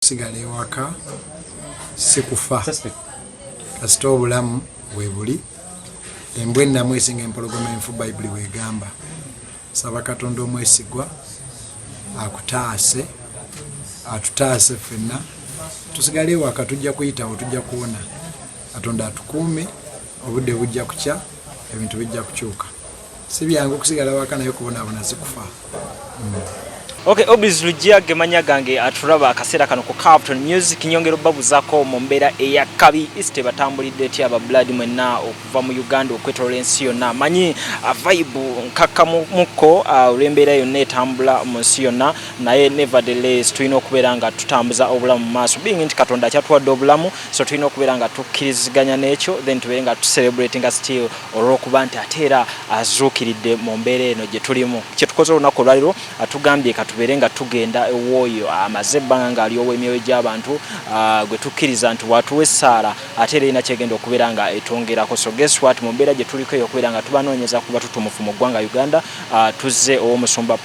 Sigala ewaka sikufa kasita obulamu bwebuli embwa ennamu esinga empologoma enfu bayibuli bwegamba. Saba Katonda omwesigwa akutaase atutaase ffenna tusigale ewaka, tujja kuyitawo, tujja kuwona. Katonda atukuume, obudde bujja kukya, ebintu bijja kukyuka. Si byangu okusigala waka naye kubonaabona sikufa. Okay, Obis Lujia gemanya gange aturaba akaseera kano ku Captain Music nyongero babuzako mu mbeera eya kabi iste batambulidde eti aba blood mwenna okuva mu Uganda okwetola ensi yonna. Manyi vibe nkaka muko ulembeera yonna etambula mu nsi yonna, naye nevertheless tulina okubeera nga tutambuza obulamu mu maaso. Being nti Katonda akyatuwadde obulamu, so tulina okubeera nga tukkiriziganya n'ekyo, then tubeere nga tucelebrating still olw'okuba nti ate era azuukiridde mu mbeera eno gye tulimu. Kye tukoze olunaku olwaliro atugambye tubeere nga tugenda ewooyo amaze ebbanga nga aliowo emyoyo gy'abantu gwe tukkiriza nti watuwa essaala ate era erina kyegenda okubeera nga etongerako. So guess what, mu mbeera gye tuliko eyo okubeera nga tubanoonyeza kuba tutumufu mu ggwanga Uganda, tuzze ow'omusumba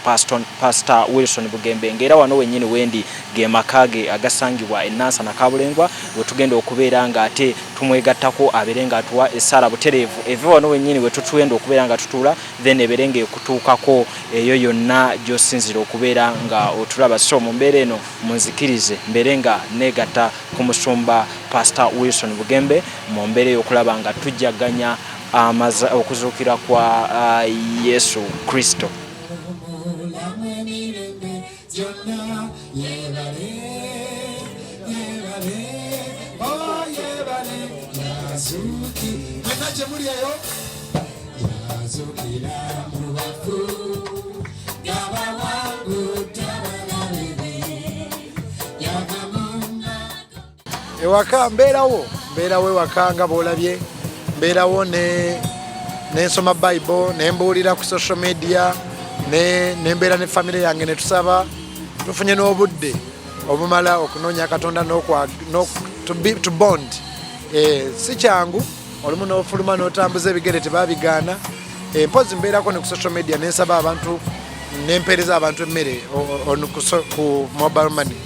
Pastor Wilson Bugembe ng'era wano wennyini wendi ge maka ge agasangibwa Enansa na Kabulengwa, we tugenda okubeera nga ate tumwegattako abeere nga atuwa essaala butereevu eve wano wennyini we tutugenda okubeera nga tutuula, then ebeere nga ekutuukako eyo yonna gy'osinzira okubeera nga otulaba. So mu mbeera eno munzikirize mbeere nga negatta ku musumba Pastor Wilson Bugembe mu mbeera y'okulaba nga tujjaganya okuzuukira kwa Yesu Kristo. Ewaka mbeerawo ewaka nga bw'olabye, mbeerawo n'ensoma Bible, ne mbuulira ku social media, ne mbeera ne family yange ne tusaba. Tufunye n'obudde obumala okunoonya Katonda to bond. Si kyangu, olumu n'ofuluma n'otambuza ebigere tebabigaana. Mpozi mbeerako ne ku social media ne nsaba abantu, ne mpeereza abantu emmere ku mobile money.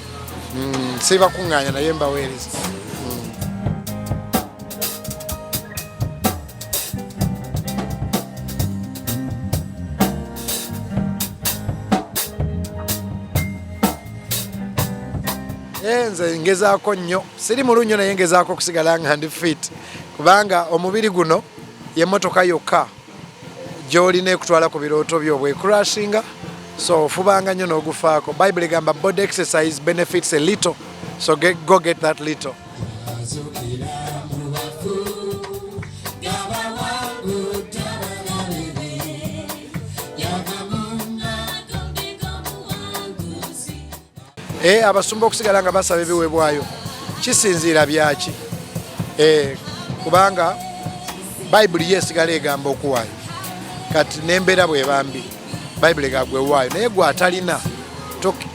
Siba kuŋŋaanya naye mbaweereza. Nze ngezaako nnyo, siri mulunyo naye ngezaako okusigala nga ndi fit, kubanga omubiri guno y'emmotoka yokka gy'olina ekutwala ku birooto byo bwekurashinga, so ofubanga nnyo n'ogufaako. Bible egamba body exercise benefits a little, so go get that little. Abasumba okusigala nga basaba ebiweebwayo kisinziira byaki, kubanga Bible yesigala egamba okuwaayo. Kati n'embeera bw'eba mbi, Bible egagwe waayo, naye gwe atalina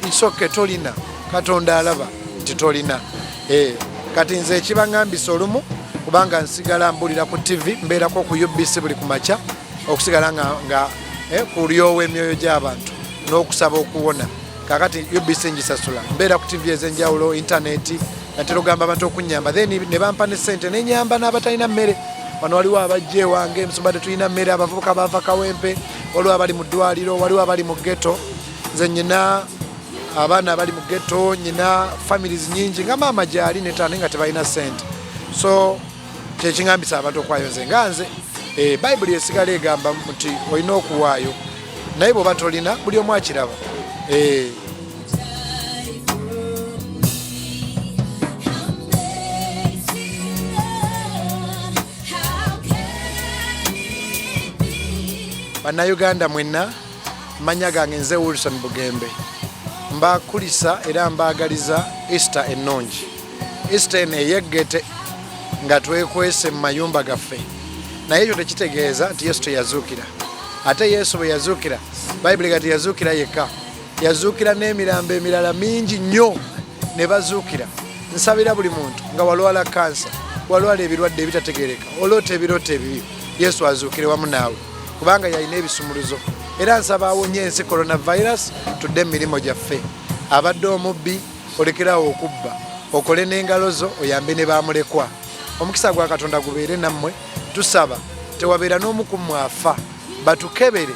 isoke tolina, Katonda alaba nti tolina. Kati nze ekibaŋŋambisa olumu, kubanga nsigala mbulira ku TV, mbeerako ku UBC buli ku makya, okusigala nga kulyowo emyoyo gy'abantu n'okusaba okuwona. Kakati UBC ngisasula, mbeera ku TV ez'enjawulo, intaneti, natera ogamba abantu okunyamba, then ne bampa ne ssente n'enyamba n'abatalina mmere. Wano waliwo abajja ewange Emusumba tetulina mmere, abavubuka baava Kawempe, waliwo abali mu ddwaliro, waliwo abali mu ghetto. Nze nyina abaana abali mu ghetto, nyina families nyingi nga maama gyali ne taata nga tebalina ssente. So kyekiŋŋambisa abantu okuwaayo. Nze nga nze Bible esigala egamba nti olina okuwaayo, naye bw'oba tolina buli omu akiraba. Bannayuganda mwenna, manya gange nze Wilson Bugembe, mbakulisa era mbaagaliza Easter ennungi. Easter eno eyeggete nga twekwese mu mayumba gaffe, naye ekyo tekitegeeza nti Yesu teyazuukira. Ate Yesu bwe yazuukira, Bible gati yazuukira yekka, yazuukira n'emirambo emirala mingi nnyo ne bazuukira. Nsabira buli muntu nga walwala kansa, walwala ebirwadde ebitategereka, oloota ebirooto ebibi, Yesu azuukire wamu naawe, kubanga yalina ebisumuluzo. Era nsaba awonye ensi coronavirus tudde emirimu gyaffe. Abadde omubbi olekerawo okubba okole n'engalo zo oyambe ne bamulekwa omukisa gwa Katonda gubeere nammwe tusaba tewabeera n'omu ku mmwe afa batukebere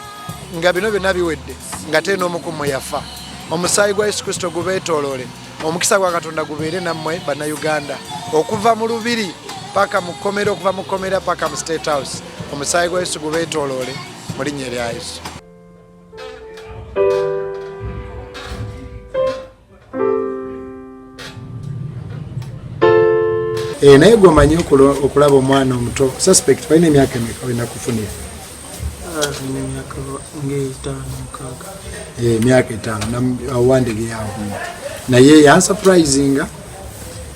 nga bino byonna biwedde nga tena omu ku mmwe yafa omusaayi gwa Yesu Kristo gubeetooloole omukisa gwa Katonda gubeere nammwe bannayuganda okuva mu lubiri paka mu kkomera okuva mu kkomera paka mu State House omusaayi gwa Yesu gubeetooloole mu linnya lya Yesu. Naye gwomanyi okulaba omwana omuto Suspekt balina emyaka emeka olina kufunira? Emyaka 5 awandigeyawo naye yansurprisinga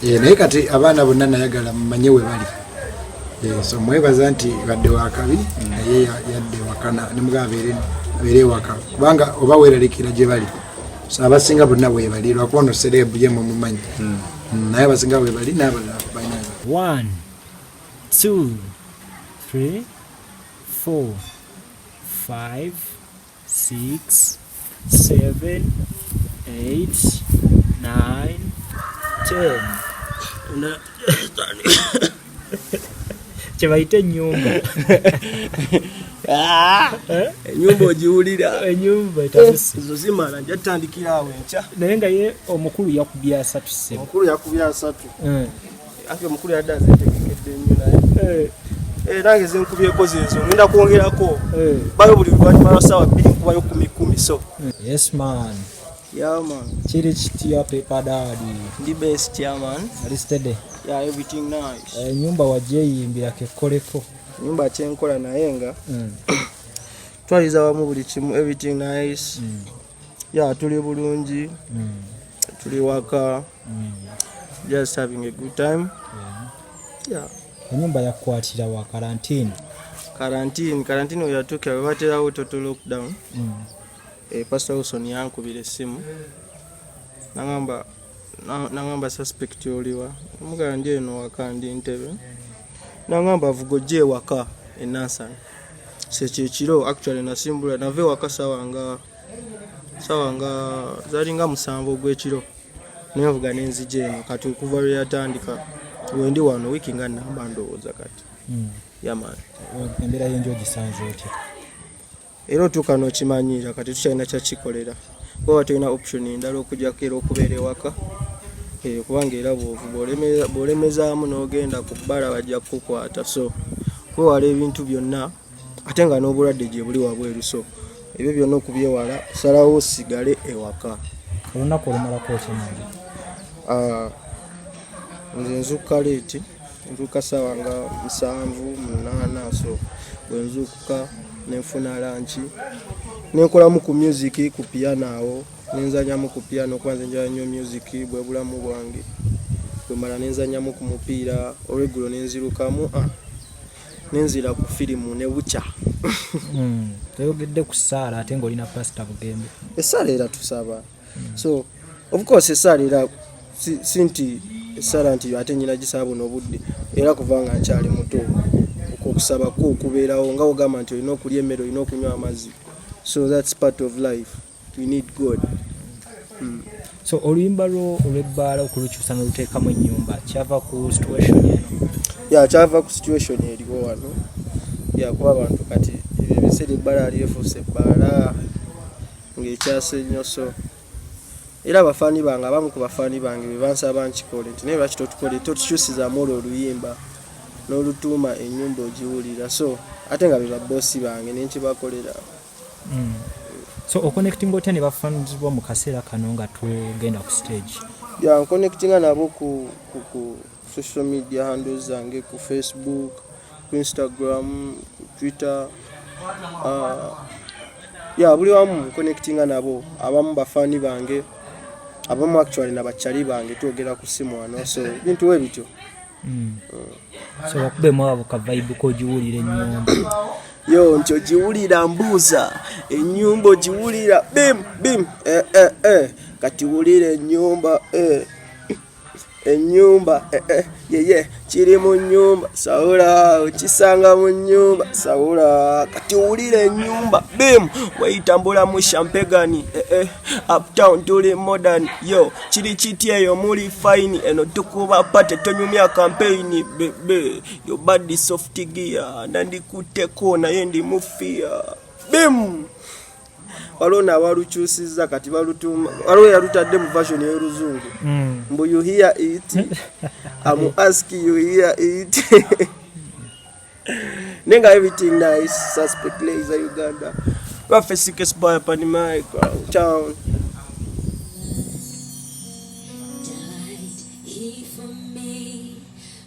naye kati abaana bonna nayagala mumanye we bali so mwebaza nti badde wakabi naye yadde wakana nemugaba abeere waka kubanga oba weeralikira gye bali so abasinga bonna bwe bali lwakuba ono serebu ye mumumanyi naye abasinga bwe bali n'abalala balina 1 2 3 4 5 6 7 8 9 10 Chebaite enyumba enyumba ogiwulira enyumba tafusi zo zimala njatandikira awo encha naye nga ye omukulu yakubya 3 sebo omukulu yakubya 3 ate omukulu yadde azetegekedde nnyo naye nange zenkubyeko zezo ngenda kwongerako bayo buli luvannyuma lwa ssaawa 2 nkubayo 10 so yes man. Yeah man. Chiri chitia paper daddy. The best yeah man. Arrested. Yeah, everything nice. Nyumba wajeyimbira kekoleko. Nyumba kyenkola nayenga. Twaliza wamu buli kimu everything nice. Yeah, tuli bulungi. Tuli waka. Just having a good time. Yeah. Nyumba yakwatira wa quarantine. Quarantine yatuka batera auto lockdown. Pastor Wilson yankubira essimu nangamba suspect oliwa mugala ndi eno waka ndi Ntebe nangamba avugojje waka enasa sekiro actually nasimbula nave waka sawanga zalinga 7 gwekiro nevuga nenzije eno kati okuva lwe yatandika wendi wano wiki nga namba ndowooza kati yaman embera yenjo gisanze otya era tukano kimanyira kati tukyalina kyakikolera kuba tulina option endala okujja kera okubeera ewaka kubanga era bw'olemezaamu n'ogenda ku bbala bajja kukukwata so kwewala ebintu byonna ate nga n'obulwadde gye buli wabweru so ebyo byonna okubyewala salawo osigale ewaka. Olunaku olumalako okyemali? Nze nzuukuka leeti nzuukuka ssaawa nga 7 8 so bwe nzuukuka nenfuna lanchi nenkolamu ku music ku piano awo nenzanyamu ku piano kwanza njala nnyo music bwe bulamu bwange bwe mala nenzanyamu ku mupiira olwegulo nenzirukamu nenzira ku firimu ne bucha tayogedde ku ssaala ate ng'olina pastor Bugembe essaala era tusaba so of course essaala era sinti essaala nti ate nyina gisaba buno budde era kuvanga nkyali muto okusaba ko okubeerawo nga ogamba nti olina okulya emmere olina okunywa amazzi so that's part of life we need God. So oluyimba lwo olw'ebbaala okulukyusa n'oluteekamu ennyumba kyava ku situation eno? Kyava ku situation eriwo wano kuba abantu kati ebiseera ebbaala lyefuuse ebbaala ng'ekyase nnyo so era abafaani bange abamu ku bafaani bange be bansaba nkikole nti naye lwaki totukole totukyusizaamu olwo oluyimba n'olutuuma ennyumba ogiwulira so ate nga be baboosi bange nenkibakolera. So oconnecting otya ne bafaanizibwa mu kaseera kano nga tugenda ku stage? Nconnectinga nabo ku social media handles zange ku Facebook, ku Instagram, ku Twitter. Buli wamu connectinga nabo abamu bafaani bange abamu actually nabakyali bange twogera ku simu wano so bintu we bityo. So wakubemu abo ka vibe ko giwulira ennyumba yo nti ogiwulira mbuuza ennyumba ogiwulira bim kati wulira ennyumba ennyumba yeye kiri mu nnyumba sawula ukisanga mu nnyumba sawula kati wulira ennyumba bim weyitambula mu champegani uptown tuli modern yo kiri kitya eyo muli fine eno tukuba pate tonyumya campaign bebe yo body soft gear nandikuteko naye ndi mufia bim walona walukyusiza kati balutuma walo yalutadde mu version y'oluzungu mbu you hear it I'm asking you hear it nenga everything nice Suspekt Leizor Uganda wafesike spy pani my town he for me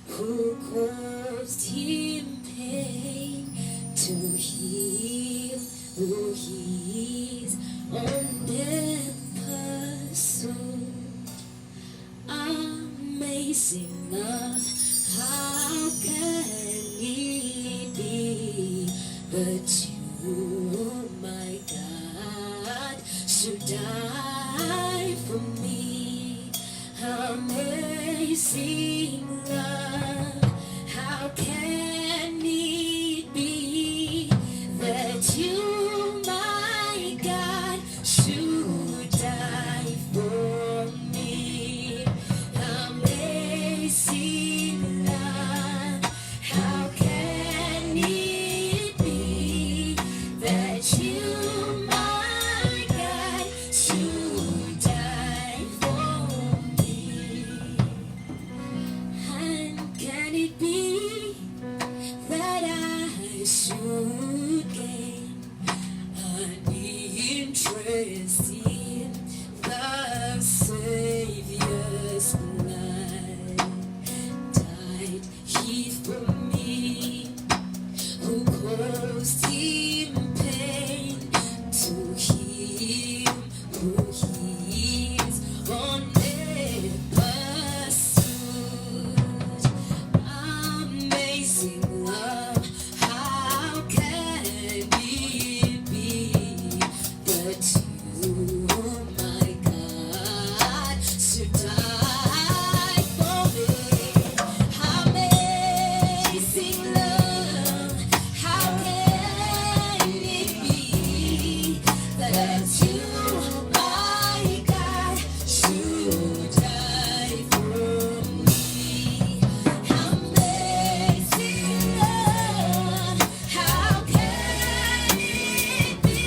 who caused him pain to heal who he's on their pursuit. Amazing love, how can it be? But you, my God, should die for me. Amazing love, how can it be that you, my God, should die for me? Amazing love, how can it be that you, my God, should die for me? And can it be that I should gain an interest in the Savior's blood? Died he for me, who caused him pain, to him who heals on every pursuit. Amazing love, how can it be that you, my God, should die for me? Amazing love, how can it be that you, my God, should die for me? Amazing love, how can it be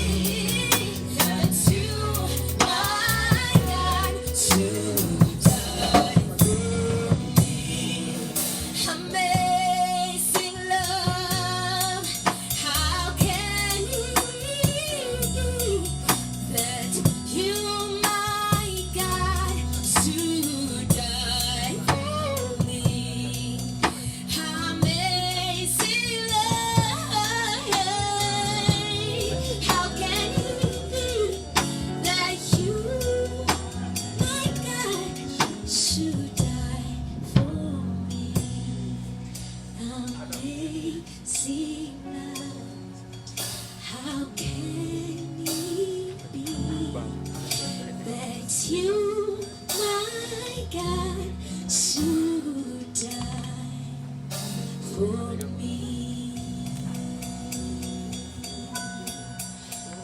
that you, my God, should die for me? Amazing love, how can it be that you, my God, should die for me? Amazing love, how can it be that you, my God, should die for me? Amazing love, how can it be that you, my God, should die for me?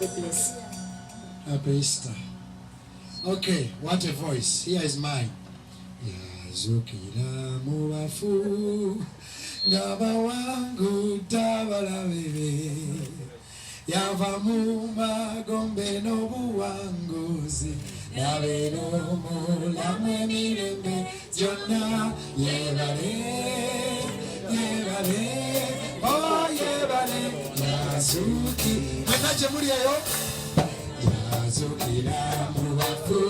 God bless you. Happy Easter. Okay, what a voice. Here is mine. Yazukira mu bafu ngaba wangu tabala bebe yava mu magombe n'obuwanguzi nabero mulamu emirembe gyonna yebale yebale oh yebale yazuki mwena gye muli eyo yazukira mu bafu